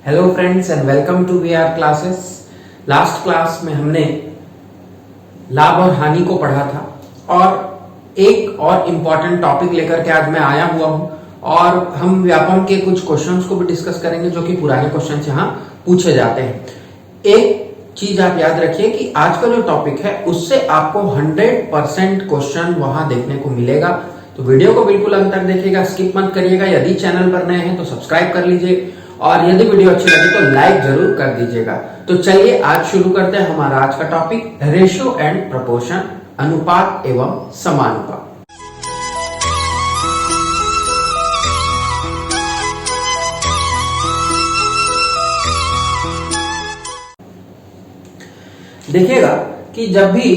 Hello friends and welcome to V R classes. Last class में हमने लाभ और हानि को पढ़ा था और एक और इम्पॉर्टेंट टॉपिक लेकर के आज मैं आया हुआ हूं और हम व्यापम के कुछ क्वेश्चंस को भी डिस्कस करेंगे जो कि पुराने क्वेश्चंस यहाँ पूछे जाते हैं। एक चीज आप याद रखिए कि आज का जो टॉपिक है उससे आपको 100% क्वेश्चन वहां देखने को मिलेगा, तो वीडियो को बिल्कुल अंत तक देखिएगा, स्किप मत करिएगा। यदि चैनल पर नए हैं तो सब्सक्राइब कर लीजिए और यदि वीडियो अच्छी लगे तो लाइक जरूर कर दीजिएगा। तो चलिए आज शुरू करते हैं हमारा आज का टॉपिक रेशियो एंड प्रपोर्शन, अनुपात एवं समानुपात। देखिएगा कि जब भी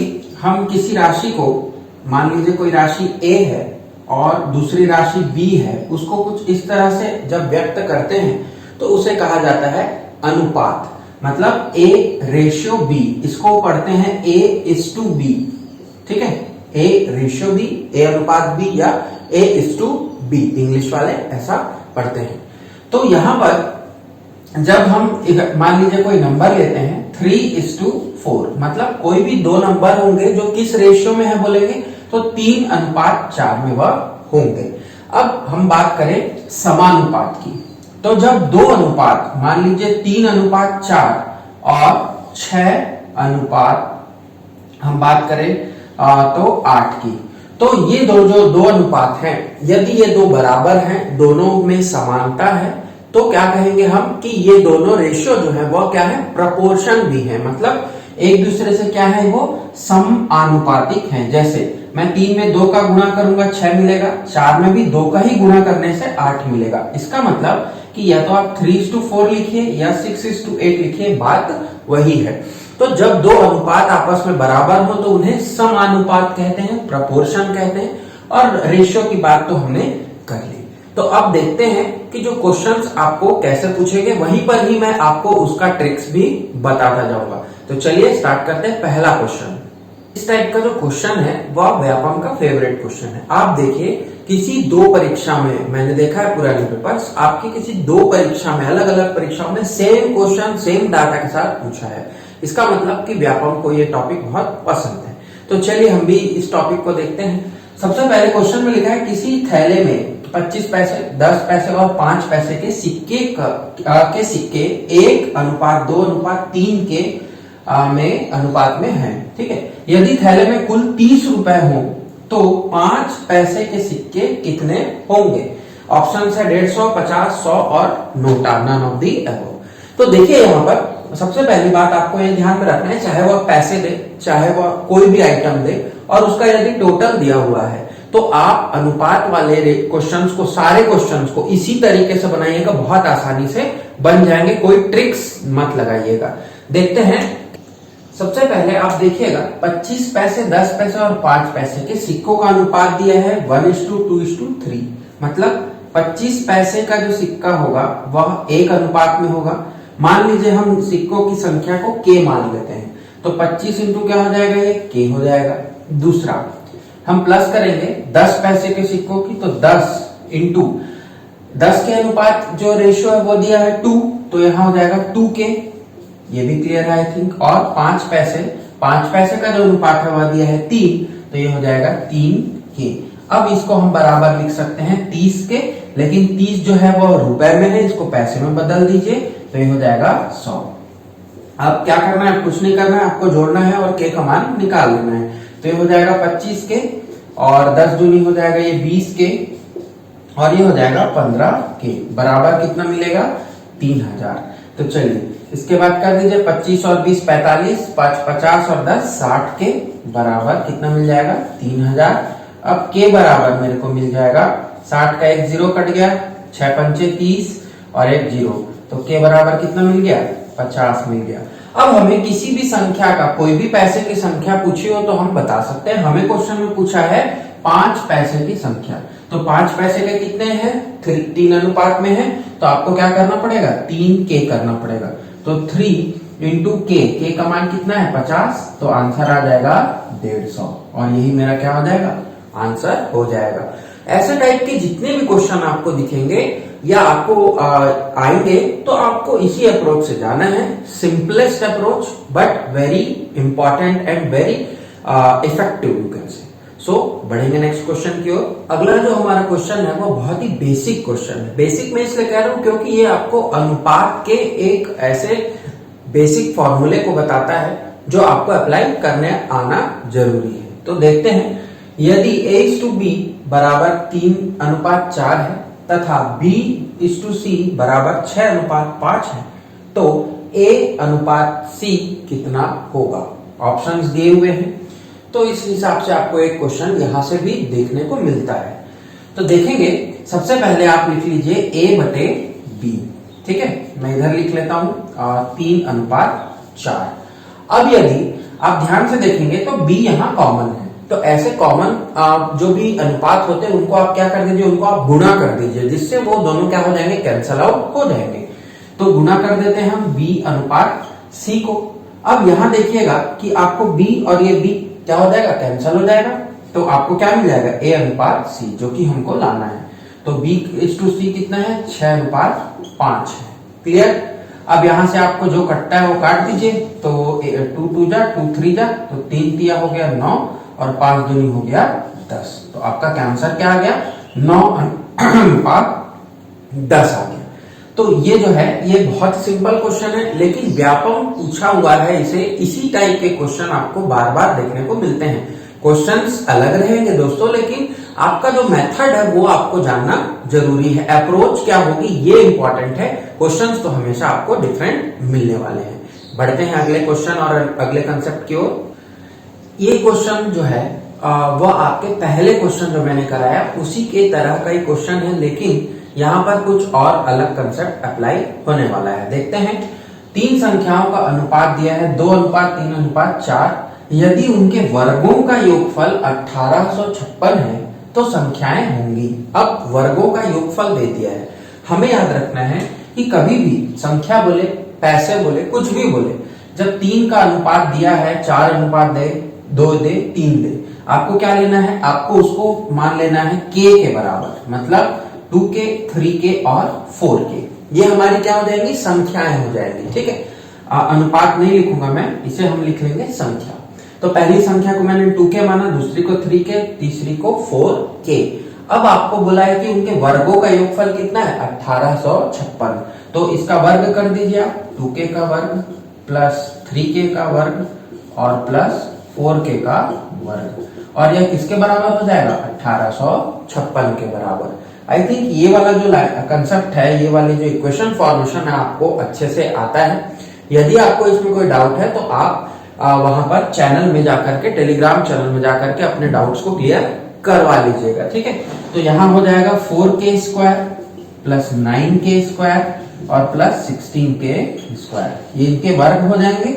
हम किसी राशि को, मान लीजिए कोई राशि A है और दूसरी राशि B है, उसको कुछ इस तरह से जब व्यक्त करते हैं तो उसे कहा जाता है अनुपात। मतलब A रेशियो B, इसको पढ़ते हैं A:B, ठीक है, A रेशियो B, A अनुपात B या A:B, इंग्लिश वाले ऐसा पढ़ते हैं। तो यहां पर जब हम मान लीजिए कोई नंबर लेते हैं 3:4, मतलब कोई भी दो नंबर होंगे जो किस रेशियो में है बोलेंगे तो 3:4 में वह होंगे। अब हम बात करें समानुपात की, तो जब दो अनुपात, मान लीजिए 3:4 और 6 हम बात करें तो 8 की, तो ये जो दो अनुपात हैं, यदि ये दो बराबर हैं, दोनों में समानता है, तो क्या कहेंगे हम कि ये दोनों रेशियो जो है वो क्या है, प्रपोर्शन भी है, मतलब एक दूसरे से क्या है, वो समानुपातिक हैं। जैसे मैं 3 में 2 का गुणा करूंगा 6 मिलेगा, 4 में भी 2 का ही गुणा करने से 8 मिलेगा। इसका मतलब कि या तो आप 3:4 लिखिए या 6:8 लिखिए, बात वही है। तो जब दो अनुपात आपस में बराबर हो तो उन्हें समानुपात कहते हैं, प्रपोर्शन कहते हैं। और रेशियो की बात तो हमने कर ली। तो अब देखते हैं कि जो क्वेश्चंस आपको कैसे पूछेंगे, वहीं पर ही मैं आपको उसका ट्रिक्स भी बताता जाऊंगा। तो चलिए स्टार्ट करते हैं। पहला क्वेश्चन, इस टाइप का जो क्वेश्चन है वह व्यापम का फेवरेट क्वेश्चन है। आप देखिए किसी दो परीक्षा में, मैंने देखा है पुराने पेपर्स, आपकी किसी दो परीक्षा में, अलग अलग परीक्षाओं में सेम क्वेश्चन सेम डाटा के साथ पूछा है। इसका मतलब कि व्यापम को ये टॉपिक बहुत पसंद है। तो चलिए हम भी इस टॉपिक को देखते हैं। सबसे पहले क्वेश्चन में लिखा है किसी थैले में 25 पैसे, 10 पैसे और 5 पैसे के सिक्के के सिक्के 1:2:3 के में अनुपात में है, ठीक है। यदि थैले में कुल 30 रुपए हो तो 5 पैसे के सिक्के कितने होंगे? ऑप्शन है 150, 50, 100 और NOTA, none of the above. तो देखिए यहाँ पर सबसे पहली बात आपको ये ध्यान में रखना है, चाहे वह पैसे दे, चाहे वह कोई भी आइटम दे, और उसका यदि टोटल दिया हुआ है तो आप अनुपात वाले क्वेश्चंस को, सारे क्वेश्चंस को इसी तरीके से बनाइएगा, बहुत आसानी से बन जाएंगे, कोई ट्रिक्स मत लगाइएगा। देखते हैं। सबसे पहले आप देखिएगा 25 पैसे, 10 पैसे और 5 पैसे के सिक्कों का अनुपात दिया है 1:2:3, मतलब 25 पैसे का जो सिक्का होगा वह 1 अनुपात में होगा। मान लीजिए हम सिक्कों की संख्या को k मान लेते हैं, तो 25 इंटू क्या हो जाएगा, ये k हो जाएगा। दूसरा हम प्लस करेंगे 10 पैसे के सिक्कों की, तो 10 इंटू 10 के अनुपात जो रेशियो है वो दिया है 2, तो यहां हो जाएगा 2k, ये भी क्लियर है आई थिंक। और 5 पैसे का जो अनुपात है वह दिया है 3, तो ये हो जाएगा 3k। अब इसको हम बराबर लिख सकते हैं 30 के, लेकिन 30 जो है वो रुपए में है, इसको पैसे में बदल दीजिए, तो ये हो जाएगा 100। अब क्या करना है, कुछ नहीं करना है, आपको जोड़ना है और k का मान निकाल लेना है। तो ये हो जाएगा 25 के और 10 दूनी हो जाएगा ये 20 के और ये हो जाएगा 15 के, बराबर कितना मिलेगा, 3000। तो चलिए इसके बाद कर दीजिए 25 और 20 45, 5 50 और 10 60 के, बराबर कितना मिल जाएगा, 3000। अब के बराबर मेरे को मिल जाएगा 60 का एक 0 कट गया, 6 पंचे 30 और एक 0, तो के बराबर कितना मिल गया, 50 मिल गया। अब हमें किसी भी संख्या का, कोई भी पैसे की संख्या पूछी हो तो हम बता सकते हैं। हमें क्वेश्चन में पूछा है 5 पैसे की संख्या, तो 5 पैसे के कितने हैं, 3 अनुपात में है, तो आपको क्या करना पड़ेगा, 3k करना पड़ेगा। तो 3 इंटू के का मान कितना है, 50, तो आंसर आ जाएगा 150 और यही मेरा क्या हो जाएगा, आंसर हो जाएगा। ऐसे टाइप के जितने भी क्वेश्चन आपको दिखेंगे या आपको आएंगे तो आपको इसी अप्रोच से जाना है, simplest approach but very important and very effective you can say. So बढ़ेंगे नेक्स्ट क्वेश्चन की ओर। अगला जो हमारा क्वेश्चन है वो बहुत ही बेसिक क्वेश्चन है। बेसिक मैं इसलिए कह रहा हूं क्योंकि ये आपको अनुपात के एक ऐसे बेसिक फॉर्मूले को बताता है जो आपको अप्लाई करने आना जरूरी है। तो देखते हैं, यदि A/B बराबर 3:4 है तथा B/C बराबर 6:5 है तो A/C कितना होगा। ऑप्शंस दिए हुए हैं, तो इस हिसाब से आपको एक क्वेश्चन यहां से भी देखने को मिलता है। तो देखेंगे, सबसे पहले आप लिख लीजिए A/B, ठीक है। मैं इधर लिख लेता हूं 3:4। अब यदि आप ध्यान से देखेंगे तो B यहां कॉमन है, तो ऐसे कॉमन जो भी अनुपात होते हैं उनको आप क्या कर दीजिए, उनको आप गुणा कर दीजिए, जिससे वो दोनों क्या हो जाएंगे, कैंसल आउट हो जाएंगे। तो गुणा कर देते हैं हम B/C को। अब यहां देखिएगा कि आपको B और ये B क्या हो जाएगा, कैंसल हो जाएगा। तो आपको क्या मिल जाएगा, A/C, जो कि हमको लाना है। तो B/C कितना है, 6:5 है। क्लियर। अब यहां से आपको जो कटता है वो काट दीजिए। तो 2 2 जा 2 3 जा, तो 3 तिया हो गया 9 और 5 दूनी हो गया 10। तो आपका आंसर क्या आ गया, 9:10 आ गया। तो ये जो है ये बहुत सिंपल क्वेश्चन है, लेकिन व्यापक पूछा हुआ है इसे। इसी टाइप के क्वेश्चन आपको बार बार देखने को मिलते हैं। क्वेश्चंस अलग रहेंगे दोस्तों, लेकिन आपका जो मेथड है वो आपको जानना जरूरी है। अप्रोच क्या होगी ये इंपॉर्टेंट है। क्वेश्चंस तो हमेशा आपको डिफरेंट मिलने वाले हैं। बढ़ते हैं अगले क्वेश्चन और अगले कंसेप्ट की ओर। ये क्वेश्चन जो है वह आपके पहले क्वेश्चन जो मैंने कराया उसी के तरह का ही क्वेश्चन है, लेकिन यहाँ पर कुछ और अलग कंसेप्ट अप्लाई होने वाला है। देखते हैं, 3 संख्याओं का अनुपात दिया है 2:3:4। यदि उनके वर्गों का योगफल 1856 है तो संख्याएं होंगी। अब वर्गों का योगफल दे दिया है। हमें याद रखना है कि कभी भी संख्या बोले, पैसे बोले, कुछ भी बोले, जब 3 का अनुपात दिया है, 4 अनुपात दे, 2 दे, 3 दे, आपको क्या लेना है, आपको उसको मान लेना है k के बराबर, मतलब 2k, 3k और 4k। ये हमारी क्या हो जाएंगी, संख्याएं हो जाएंगी, ठीक है। अनुपात नहीं लिखूंगा मैं, इसे हम लिख लेंगे संख्या। तो पहली संख्या को मैंने 2k माना, दूसरी को 3k, तीसरी को 4k। अब आपको बोला है कि उनके वर्गों का योगफल कितना है, 1856। तो इसका वर्ग कर दीजिए आप, 2k का वर्ग प्लस 3k का वर्ग और प्लस 4k का वर्ग, और यह किसके बराबर हो जाएगा, 1856 के बराबर। आई थिंक ये वाला जो कंसेप्ट है, ये वाली जो इक्वेशन फॉर्मेशन है आपको अच्छे से आता है। यदि आपको इसमें कोई डाउट है तो आप वहां पर चैनल में जाकर के, टेलीग्राम चैनल में जाकर के अपने डाउट्स को क्लियर करवा लीजिएगा, ठीक है। तो यहाँ हो जाएगा 4k² प्लस 9k² और प्लस 16k², ये इनके वर्ग हो जाएंगे।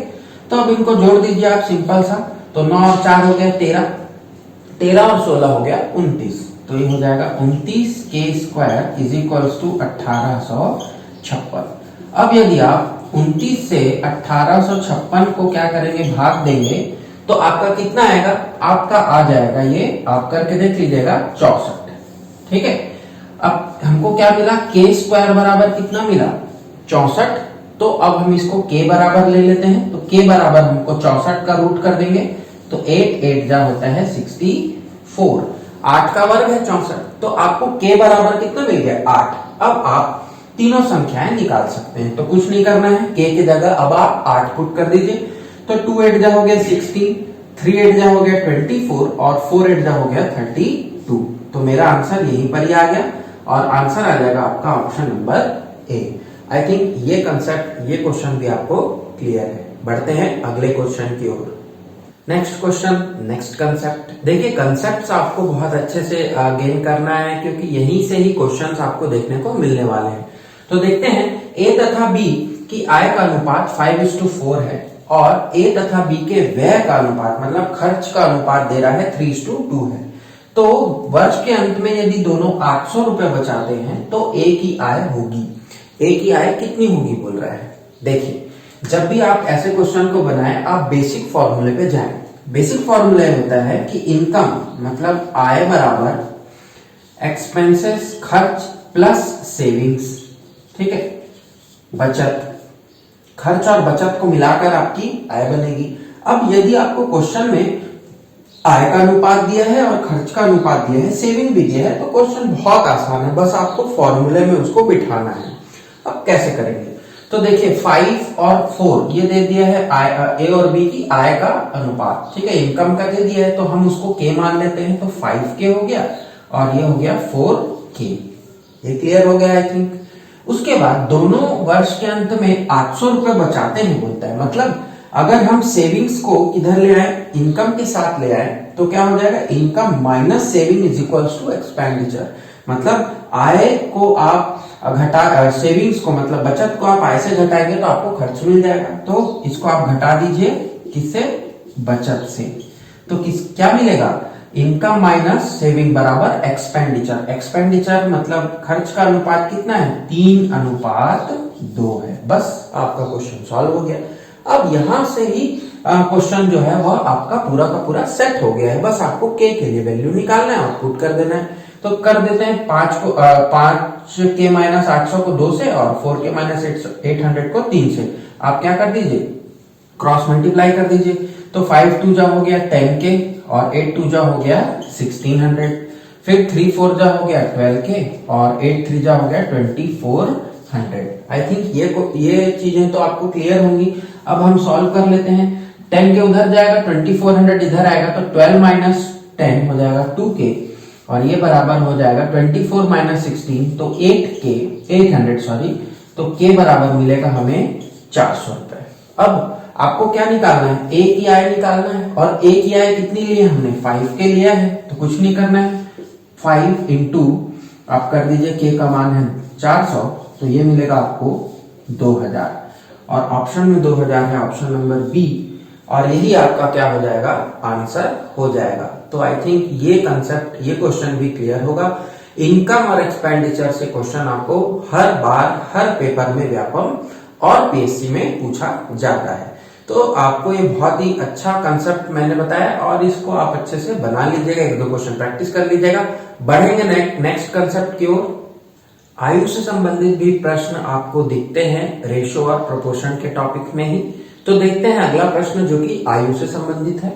तो अब इनको जोड़ दीजिए आप सिंपल सा। तो 9 और 4 हो गया 13, 13 और 16 हो गया 29। तो ये हो जाएगा 29k² इज इक्वल्स टू 1856। अब यदि आप 29 से 1856 को क्या करेंगे, भाग देंगे, तो आपका कितना आएगा, आपका आ जाएगा, ये आप करके देख लीजिएगा, 64, ठीक है। अब हमको क्या मिला, k² बराबर कितना मिला, 64। तो अब हम इसको k बराबर ले लेते हैं। तो k बराबर हमको 64 का रूट कर देंगे, तो 8 8 जा होता है 64। 8 का वर्ग है 64, तो आपको k बराबर कितना मिल गया, 8। अब आप तीनों संख्याएं निकाल सकते हैं। तो कुछ नहीं करना है, k की जगह अब आप 8 पुट कर दीजिए। तो 2 8 जा हो गया 16, 3 8 जा हो गया 24 और 4 8 जा हो गया 32। तो मेरा आंसर यहीं पर ही आ गया और आंसर आ जाएगा आपका option number A. I think ये कंसेप्ट, ये क्वेश्चन भी आपको क्लियर है। बढ़ते हैं अगले क्वेश्चन की ओर। Next question, next concept. देखिए, कंसेप्ट्स आपको बहुत अच्छे से गेन करना है, क्योंकि यहीं से ही क्वेश्चंस आपको देखने को मिलने वाले हैं। तो देखते हैं, ए तथा बी की आय का अनुपात 5:4 है और ए तथा बी के व्यय का अनुपात, मतलब खर्च का अनुपात दे रहा है 3:2 है। तो वर्ष के अंत में यदि दोनों 800 रुपए बचाते हैं तो ए की आय होगी। ए की आय कितनी होगी बोल रहा है। देखिए, जब भी आप ऐसे क्वेश्चन को बनाएं, आप बेसिक फॉर्मूले पे जाएं। बेसिक फॉर्मूला होता है कि इनकम मतलब आय बराबर एक्सपेंसेस खर्च प्लस सेविंग्स, ठीक है, बचत, खर्च और बचत को मिलाकर आपकी आय बनेगी। अब यदि आपको क्वेश्चन में आय का अनुपात दिया है और खर्च का अनुपात दिया है, सेविंग भी दिया है, तो क्वेश्चन बहुत आसान है, बस आपको फॉर्मूले में उसको बिठाना है। अब कैसे करेंगे? तो देखिए 5 और 4 ये दे दिया है ए और बी की आय का अनुपात, ठीक है, इनकम का दे दिया है, तो हम उसको के मान लेते हैं, तो 5K हो गया और ये हो गया 4K। ये क्लियर हो गया आई थिंक। उसके बाद दोनों वर्ष के अंत में 800 रुपए बचाते हैं बोलता है, मतलब अगर हम सेविंग्स को किधर ले आए, इनकम के साथ ले आए, तो क्या हो जाएगा, income minus saving is equals to expenditure. मतलब आय को आप घटा, सेविंग्स को मतलब बचत को आप आय से घटाएंगे तो आपको खर्च मिल जाएगा, तो इसको आप घटा दीजिए किससे, बचत से, तो क्या मिलेगा, इनकम माइनस सेविंग बराबर एक्सपेंडिचर। एक्सपेंडिचर मतलब खर्च का अनुपात कितना है, 3:2 है। बस आपका क्वेश्चन सॉल्व हो गया। अब यहां से ही क्वेश्चन जो है वह आपका पूरा का पूरा सेट हो गया है, बस आपको के लिए वैल्यू निकालना है और पुट कर देना है। तो कर देते हैं 5K माइनस 800 को 2 से और 4K माइनस 800 को 3 से। आप क्या कर दीजिए, क्रॉस मल्टीप्लाई कर दीजिए, तो 5 2 जा हो गया 10K और 8 2 जा हो गया 1600, फिर 3 4 जा हो गया 12K और 8 3 जा हो गया 2400। आई थिंक ये चीजें तो आपको क्लियर होंगी। अब हम सॉल्व कर लेते हैं। 10K उधर जाएगा, 2400 इधर आएगा, तो 12 माइनस 10 हो जाएगा 2K और ये बराबर हो जाएगा 24 माइनस 16, तो 800 सॉरी, तो K बराबर मिलेगा हमें 400 रुपए। अब आपको क्या निकालना है, A की आय निकालना है, और A की आय कितनी ली है हमने, 5K लिया है, तो कुछ नहीं करना है, 5 इंटू आप कर दीजिए K का मान है 400, तो ये मिलेगा आपको 2000 और ऑप्शन में 2000 है, ऑप्शन नंबर बी, और यही आपका क्या हो जाएगा, आंसर हो जाएगा। तो आई थिंक ये कंसेप्ट, ये क्वेश्चन भी क्लियर होगा। इनकम और एक्सपेंडिचर से क्वेश्चन आपको हर बार हर पेपर में व्यापम और पीएससी में पूछा जाता है। तो आपको ये बहुत ही अच्छा कंसेप्ट मैंने बताया और इसको आप अच्छे से बना लीजिएगा, 1-2 क्वेश्चन प्रैक्टिस कर लीजिएगा। बढ़ेंगे नेक्स्ट कंसेप्ट की ओर। आयु से संबंधित भी प्रश्न आपको दिखते हैं रेशो और प्रोपोर्शन के टॉपिक में ही। तो देखते हैं अगला प्रश्न जो कि आयु से संबंधित है।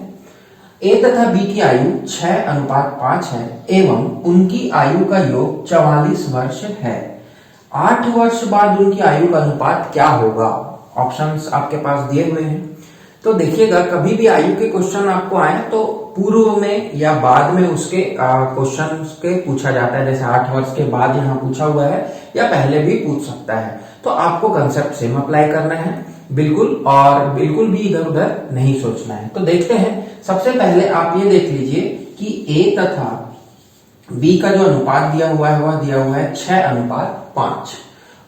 ए तथा बी की आयु 6:5 है एवं उनकी आयु का योग 44 वर्ष है। 8 वर्ष बाद उनकी आयु का अनुपात क्या होगा? ऑप्शंस आपके पास दिए हुए हैं। तो देखिएगा, कभी भी आयु के क्वेश्चन आपको आए तो पूर्व में या बाद में उसके क्वेश्चन के पूछा जाता है। जैसे 8 वर्ष के बाद यहाँ पूछा हुआ है या पहले भी पूछ सकता है, तो आपको कंसेप्ट सेम अप्लाई करना है बिल्कुल, और बिल्कुल भी इधर उधर नहीं सोचना है। तो देखते हैं, सबसे पहले आप ये देख लीजिए कि ए तथा बी का जो अनुपात दिया हुआ है वह दिया हुआ है 6:5,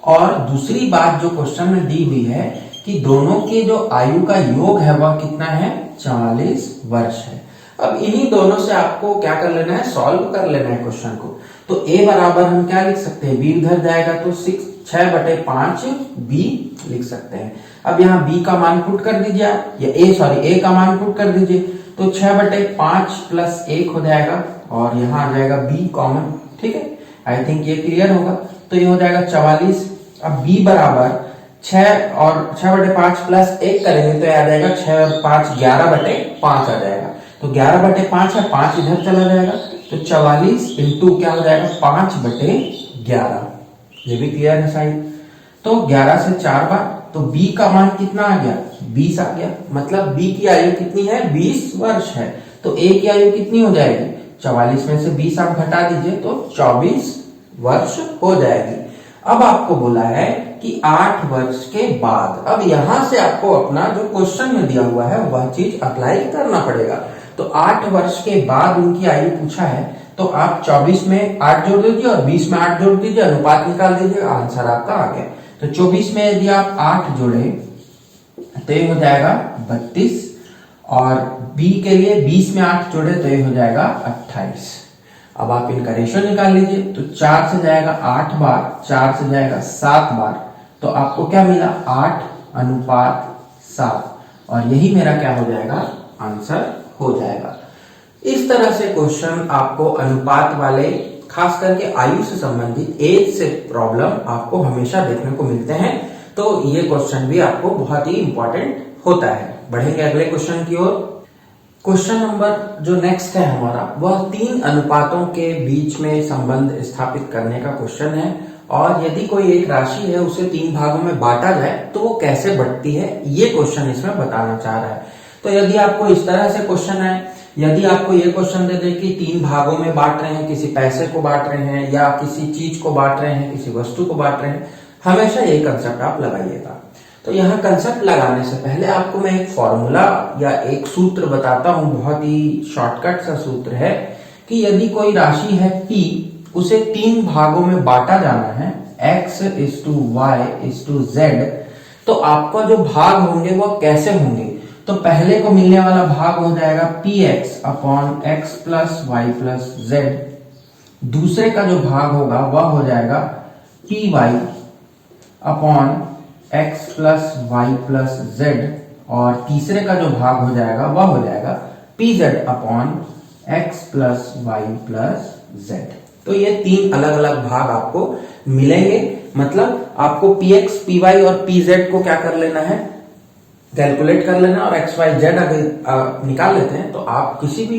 और दूसरी बात जो क्वेश्चन में दी हुई है कि दोनों के जो आयु का योग है वह कितना है, 44 वर्ष है। अब इन्हीं दोनों से आपको क्या कर लेना है, सॉल्व कर लेना है क्वेश्चन को। तो ए बराबर हम क्या लिख सकते हैं, बी उधर जाएगा तो 6/5 बी लिख सकते हैं। अब यहाँ बी का मान पुट कर दीजिए आप, या ए का मान पुट कर दीजिए, तो 6/5 प्लस 1 हो जाएगा और यहाँ आ जाएगा बी कॉमन। ठीक है, आई थिंक ये क्लियर होगा। तो ये हो जाएगा 44। अब बी बराबर 6 और 6/5 प्लस 1 करेंगे तो आ जाएगा 6 और 5 11/5 आ जाएगा। तो 11/5 है, 5 इधर चला जाएगा, तो 44 इंटू क्या हो जाएगा 5/11। ये भी क्लियर है साइड। तो 11 से 4 बार, तो बी का मान कितना आ गया, 20 आ गया। मतलब बी की आयु कितनी है, 20 वर्ष है। तो ए की आयु कितनी हो जाएगी, 44 में से 20 आप घटा दीजिए तो 24 वर्ष हो जाएगी। अब आपको बोला है कि 8 वर्ष के बाद, अब यहां से आपको अपना जो क्वेश्चन में दिया हुआ है वह चीज अप्लाई करना पड़ेगा। तो 8 वर्ष के बाद उनकी आयु पूछा है, तो आप 24 में 8 जोड़ दीजिए और 20 में 8 जोड़ दीजिए, अनुपात निकाल दीजिए, आंसर आपका आ गया। तो 24 में यदि आप 8 जोड़े तो ये हो जाएगा 32, और बी के लिए 20 में 8 जोड़े तो ये हो जाएगा 28। अब आप इनका रेशियो निकाल लीजिए, तो 4 से जाएगा 8 बार, 4 से जाएगा 7 बार, तो आपको क्या मिला, 8:7, और यही मेरा क्या हो जाएगा, आंसर हो जाएगा। इस तरह से क्वेश्चन आपको अनुपात वाले खास करके आयु से संबंधित एज से प्रॉब्लम आपको हमेशा देखने को मिलते हैं, तो ये क्वेश्चन भी आपको बहुत ही इंपॉर्टेंट होता है। बढ़ेंगे अगले क्वेश्चन की ओर। क्वेश्चन नंबर जो नेक्स्ट है हमारा, वह 3 अनुपातों के बीच में संबंध स्थापित करने का क्वेश्चन है। और यदि कोई एक राशि है उसे 3 भागों में बांटा जाए तो वो कैसे बढ़ती है, ये क्वेश्चन इसमें बताना चाह रहा है। तो यदि आपको इस तरह से क्वेश्चन है, यदि आपको ये क्वेश्चन दे दे कि 3 भागों में बांट रहे हैं, किसी पैसे को बांट रहे हैं या किसी चीज को बांट रहे हैं, किसी वस्तु को बांट रहे हैं, हमेशा ये कंसेप्ट आप लगाइएगा। तो यहाँ कंसेप्ट लगाने से पहले आपको मैं एक फॉर्मूला या एक सूत्र बताता हूं, बहुत ही शॉर्टकट सा सूत्र है कि यदि कोई राशि है P, उसे 3 भागों में बांटा जाना है, x is to Y is to Z, तो आपका जो भाग होंगे वो कैसे होंगे? तो पहले को मिलने वाला भाग हो जाएगा px upon X plus Y plus Z. दूसरे का जो भाग होगा वह हो जाएगा py upon X plus Y plus Z. और तीसरे का जो भाग हो जाएगा वह हो जाएगा pz upon X plus Y plus Z. तो ये 3 अलग अलग भाग आपको मिलेंगे। मतलब आपको px, py और pz को क्या कर लेना है, कैलकुलेट कर लेना, और एक्स वाई जेड अगर निकाल लेते हैं तो आप किसी भी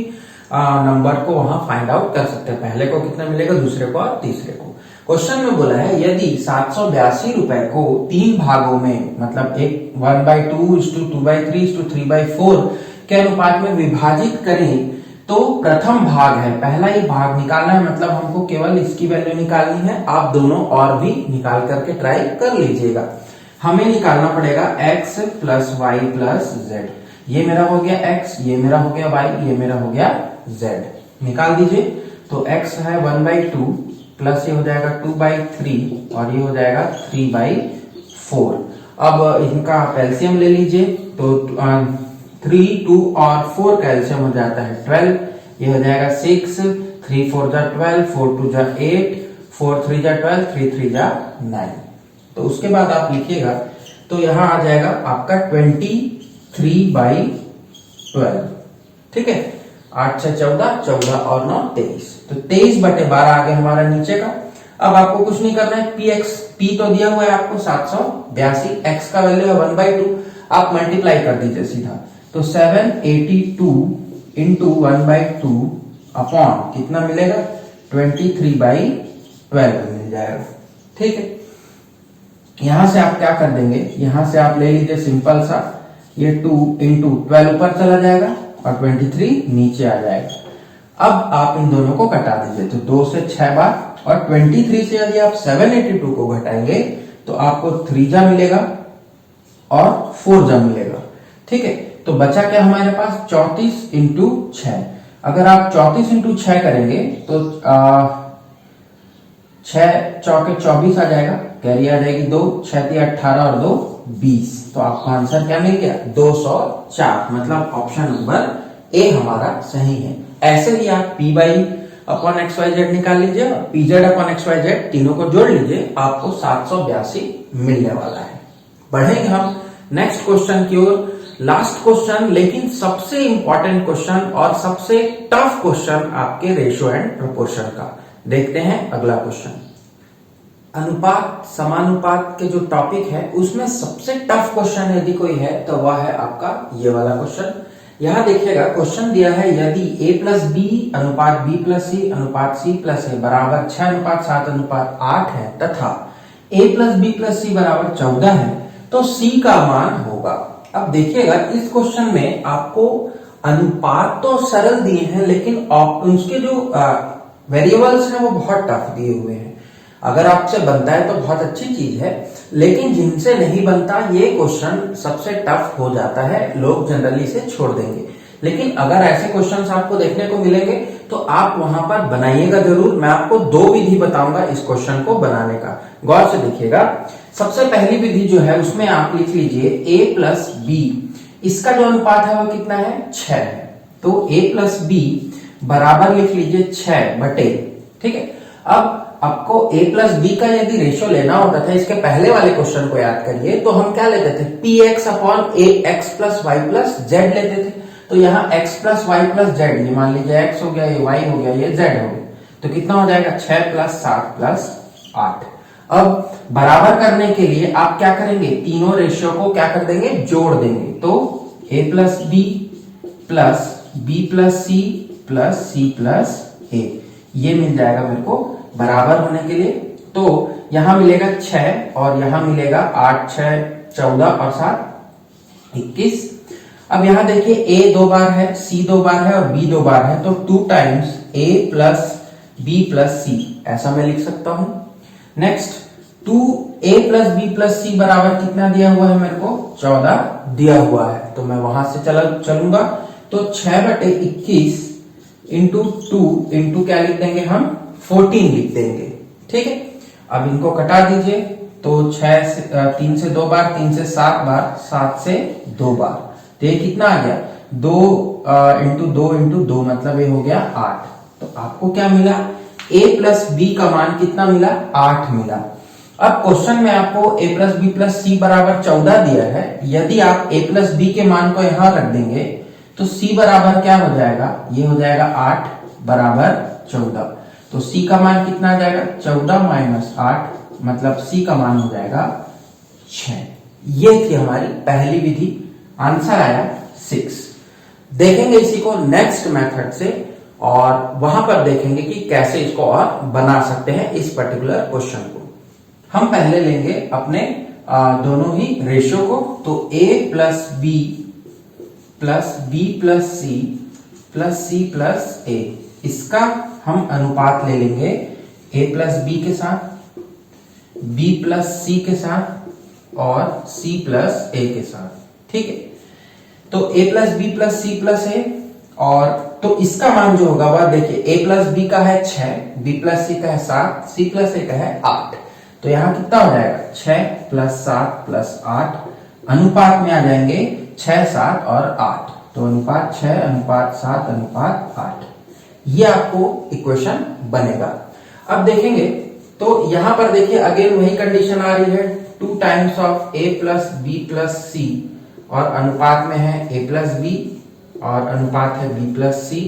नंबर को वहां फाइंड आउट कर सकते हैं। पहले को कितना मिलेगा, दूसरे को और तीसरे को। क्वेश्चन में बोला है यदि 782 रुपए को 3 भागों में, मतलब एक 1/2:2/3:3/4 के अनुपात में विभाजित करें तो प्रथम भाग है, पहला ही भाग निकालना है। मतलब हमको केवल इसकी वैल्यू निकालनी है, आप दोनों और भी निकाल करके ट्राई कर लीजिएगा। हमें निकालना पड़ेगा x plus Y plus Z. ये मेरा हो गया x, ये मेरा हो गया y, ये मेरा हो गया z। निकाल दीजिए। तो x है 1/2 प्लस ये हो जाएगा 2/3 और ये हो जाएगा 3/4। अब इनका एलसीएम ले लीजिए। तो 3, 2 और 4 का एलसीएम हो जाता है 12। ये हो जाएगा 6, 3 4 जा 12, 4 2 जा 8, 4 3 जा 12, 3 3 जा 9। तो उसके बाद आप लिखिएगा तो यहां आ जाएगा आपका 23/12। ठीक है, 8 6 14, 14 और 9 23। तो 23/12 आ गया हमारा नीचे का। अब आपको कुछ नहीं करना है, p तो दिया हुआ है आपको 782, x का वैल्यू है 1/2, आप मल्टीप्लाई कर दीजिए सीधा। तो 782 इंटू 1/2 अपॉन कितना मिलेगा, 23/12 मिल जाएगा। ठीक है, यहां से आप क्या कर देंगे, यहां से आप ले लीजिए सिंपल सा, ये 2 इंटू 12 ऊपर चला जाएगा और 23 नीचे आ जाएगा। अब आप इन दोनों को घटा दीजिए। तो 2 से 6 बार, और 23 से यदि आप 782 को घटाएंगे तो आपको 3 जा मिलेगा और 4 जा मिलेगा। ठीक है, तो बचा क्या हमारे पास, 34 इंटू 6। अगर आप 34 इंटू 6 करेंगे तो 6 चौके 24 आ जाएगा, कैरी आ जाएगी 2, 6 3 18 और 2 20। तो आपका आंसर क्या मिल गया, 204। मतलब ऑप्शन नंबर ए हमारा सही है। ऐसे ही आप py upon X Y Z निकाल लीजिए और pz upon X Y Z तीनों को जोड़ लीजिए, आपको 782 मिलने वाला है। बढ़ेंगे हम नेक्स्ट क्वेश्चन की ओर। लास्ट क्वेश्चन, लेकिन सबसे इंपॉर्टेंट क्वेश्चन और सबसे टफ क्वेश्चन आपके रेशियो एंड प्रोपोर्शन का। देखते हैं अगला क्वेश्चन। अनुपात समानुपात के जो टॉपिक है उसमें सबसे टफ क्वेश्चन यदि कोई है तो वह है आपका ये वाला क्वेश्चन। यहां देखिएगा, क्वेश्चन दिया है यदि a प्लस बी अनुपात b प्लस सी अनुपात c प्लस a बराबर 6:7:8 है तथा a plus B plus C बराबर 14 है तो c का मान होगा। अब देखिएगा इस क्वेश्चन में आपको अनुपात तो सरल दिए हैं, लेकिन उसके जो वेरिएबल्स हैं वो बहुत टफ दिए हुए हैं। अगर आपसे बनता है तो बहुत अच्छी चीज है, लेकिन जिनसे नहीं बनता ये क्वेश्चन सबसे टफ हो जाता है, लोग जनरली इसे छोड़ देंगे। लेकिन अगर ऐसे क्वेश्चंस आपको देखने को मिलेंगे तो आप वहां पर बनाइएगा जरूर। मैं आपको 2 विधि बताऊंगा इस क्वेश्चन को बनाने का, गौर से देखिएगा। सबसे पहली विधि जो है उसमें आप लिख लीजिए a प्लस बी, इसका जो अनुपात है वो कितना है, 6 है। तो a प्लस बी बराबर लिख लीजिए 6 बटे, ठीक है। अब आपको a प्लस बी का यदि रेशियो लेना होता था, इसके पहले वाले क्वेश्चन को याद करिए, तो हम क्या लेते थे, px upon a x plus Y plus Z लेते थे। तो यहाँ x plus Y plus Z, ये मान लीजिए x हो गया, ये y हो गया, ये z हो गया। तो कितना हो जाएगा 6 प्लस 7 प्लस 8। अब बराबर करने के लिए आप क्या करेंगे, तीनों रेशियो को क्या कर देंगे, जोड़ देंगे। तो a plus B plus B plus C plus C plus A, ये मिल जाएगा मेरे को बराबर होने के लिए। तो यहां मिलेगा 6 और यहां मिलेगा 8 6 14 और 7 21। अब यहां देखिए a 2 बार है, c 2 बार है और b 2 बार है, तो 2 times a plus b plus c ऐसा मैं लिख सकता हूं। Next 2a plus B plus C बराबर कितना दिया हुआ है मेरे को, 14 दिया हुआ है। तो मैं वहां से चलूंगा, तो 6/21 इंटू 2 इंटू क्या लिख देंगे हम, 14 लिख देंगे। ठीक है, अब इनको कटा दीजिए, तो 3 से 2 बार, 3 से 7 बार, 7 से 2 बार, तो ये कितना आ गया, 2 इंटू 2 इंटू 2 मतलब ये हो गया 8। तो आपको क्या मिला, a प्लस बी का मान कितना मिला, 8 मिला। अब क्वेश्चन में आपको a plus B plus C बराबर 14 दिया है। यदि आप a प्लस बी के मान को यहां रख देंगे तो c बराबर क्या हो जाएगा, ये हो जाएगा 8 बराबर 14। तो c का मान कितना आ जाएगा, 14 माइनस 8 मतलब c का मान हो जाएगा 6। ये थी हमारी पहली विधि, आंसर आया 6। देखेंगे इसी को नेक्स्ट मेथड से और वहां पर देखेंगे कि कैसे इसको और बना सकते हैं इस पर्टिकुलर क्वेश्चन को। हम पहले लेंगे अपने दोनों ही रेशियो को, तो a plus B plus B plus C plus C plus A, इसका हम अनुपात ले लेंगे a प्लस बी के साथ, b प्लस सी के साथ और c प्लस ए के साथ। ठीक है, तो a plus B plus C plus A, और तो इसका मान जो होगा वह देखिए a प्लस बी का है 6, b प्लस सी का है 7, c प्लस ए का है 8। तो यहां कितना हो जाएगा, 6 प्लस 7 प्लस 8, अनुपात में आ जाएंगे 6 7 और 8, तो अनुपात 6 अनुपात 7 अनुपात 8, ये आपको इक्वेशन बनेगा। अब देखेंगे तो यहां पर देखिए अगेन वही कंडीशन आ रही है, 2 times of a plus B plus C और अनुपात में है a प्लस बी और अनुपात है b प्लस सी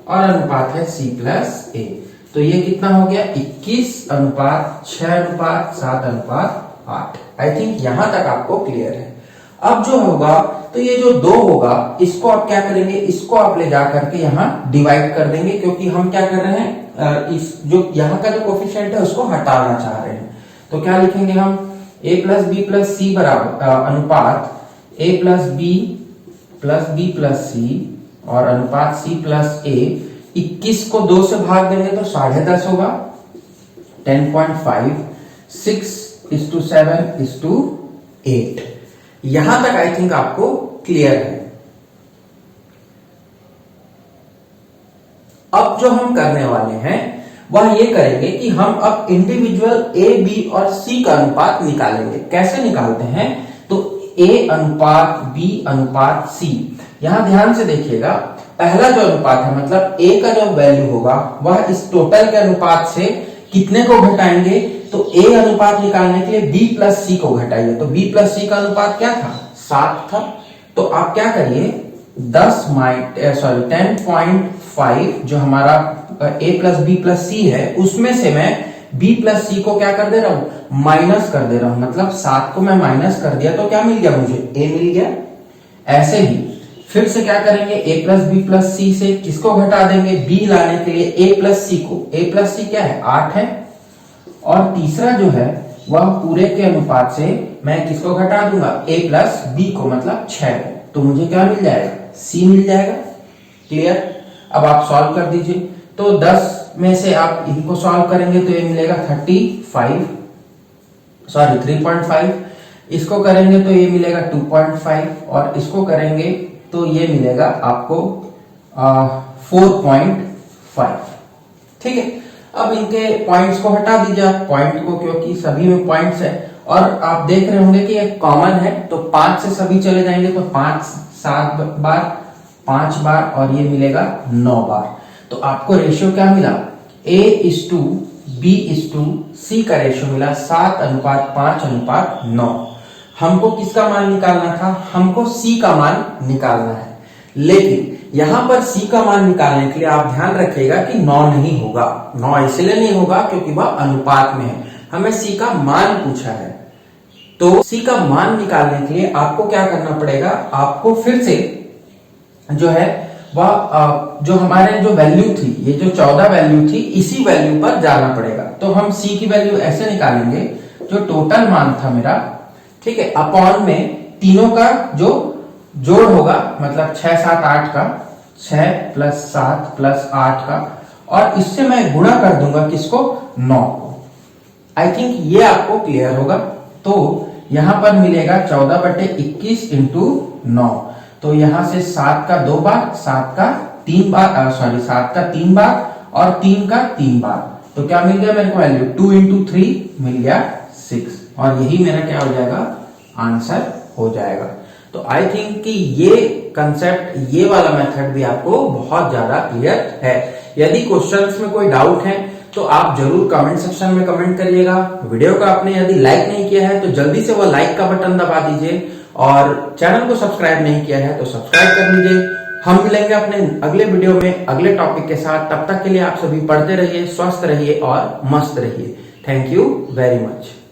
और अनुपात है c प्लस ए। तो ये कितना हो गया, 21 अनुपात 6 अनुपात 7 अनुपात 8। आई थिंक यहां तक आपको क्लियर है। अब जो होगा, तो ये जो 2 होगा इसको आप क्या करेंगे, इसको आप ले जा करके यहाँ डिवाइड कर देंगे, क्योंकि हम क्या कर रहे हैं, इस जो यहाँ का जो कोफिशिएंट है उसको हटाना चाह रहे हैं। तो क्या लिखेंगे हम, a plus B plus C बराबर अनुपात a plus B plus C और अनुपात c प्लस ए। 21 को 2 से भाग देंगे तो 10.5 होगा, 10.5, 6:7:8। यहां तक आई थिंक आपको क्लियर है। अब जो हम करने वाले हैं वह ये करेंगे कि हम अब इंडिविजुअल a, b और c का अनुपात निकालेंगे। कैसे निकालते हैं, तो a अनुपात b अनुपात c। यहां ध्यान से देखिएगा, पहला जो अनुपात है मतलब a का जो वैल्यू होगा वह इस टोटल के अनुपात से कितने को घटाएंगे, तो a अनुपात निकालने के लिए b प्लस सी को घटाइए। तो b प्लस सी का अनुपात क्या था, 7 था। तो आप क्या करिए, 10.5 जो हमारा a प्लस बी प्लस सी है उसमें से मैं b प्लस सी को क्या कर दे रहा हूं, माइनस कर दे रहा हूं। मतलब 7 को मैं माइनस कर दिया तो क्या मिल गया मुझे, a मिल गया। ऐसे ही फिर से क्या करेंगे, a प्लस बी प्लस सी से किसको घटा देंगे, b लाने के लिए a प्लस सी को। a प्लस सी क्या है, 8 है। और तीसरा जो है वह पूरे के अनुपात से मैं किसको घटा दूंगा, a प्लस बी को, मतलब 6। तो मुझे क्या मिल जाएगा, c मिल जाएगा। क्लियर। अब आप सॉल्व कर दीजिए, तो 10 में से आप इनको सॉल्व करेंगे तो ये मिलेगा 3.5, इसको करेंगे तो ये मिलेगा 2.5 और इसको करेंगे तो ये मिलेगा आपको 4.5। ठीक है, अब इनके पॉइंट्स को हटा दीजिए आप पॉइंट को, क्योंकि सभी में पॉइंट्स है। और आप देख रहे होंगे कि ये कॉमन है, तो 5 से सभी चले जाएंगे तो 5 7 बार, 5 बार और ये मिलेगा 9 बार। तो आपको रेशियो क्या मिला, A:B:C का रेशियो मिला 7:5:9। हमको किसका मान निकालना था, हमको C का मान निकालना है। लेकिन यहां पर सी का मान निकालने के लिए आप ध्यान रखिएगा कि 9 नहीं होगा। 9 इसलिए नहीं होगा क्योंकि वह अनुपात में है, हमें सी का मान पूछा है। तो सी का मान निकालने के लिए आपको क्या करना पड़ेगा, आपको फिर से जो है वह जो हमारे जो वैल्यू थी, ये जो 14 वैल्यू थी, इसी वैल्यू पर जाना पड़ेगा। तो हम सी की वैल्यू ऐसे निकालेंगे, जो टोटल मान था मेरा, ठीक है, अपॉन में तीनों का जो जोड़ होगा, मतलब 6 7 8 का, 6 + 7 + 8 का, और इससे मैं गुणा कर दूंगा किसको, 9 को। आई थिंक ये आपको क्लियर होगा। तो यहां पर मिलेगा 14/21 × 9। तो यहां से 7 का 2 बार, 7 का 3 बार, 7 का 3 बार और 3 का 3 बार। तो क्या मिल गया मेरे को वैल्यू, 2 × 3 मिल गया 6, और यही मेरा क्या हो जाएगा, आंसर हो जाएगा। तो आई थिंक कि ये कंसेप्ट, ये वाला मेथड भी आपको बहुत ज्यादा क्लियर है। यदि क्वेश्चंस में कोई डाउट है तो आप जरूर कमेंट सेक्शन में कमेंट करिएगा। वीडियो को आपने यदि लाइक नहीं किया है तो जल्दी से वो लाइक का बटन दबा दीजिए, और चैनल को सब्सक्राइब नहीं किया है तो सब्सक्राइब कर लीजिए। हम मिलेंगे अपने अगले वीडियो में अगले टॉपिक के साथ। तब तक के लिए आप सभी पढ़ते रहिए, स्वस्थ रहिए और मस्त रहिए। Thank you very much.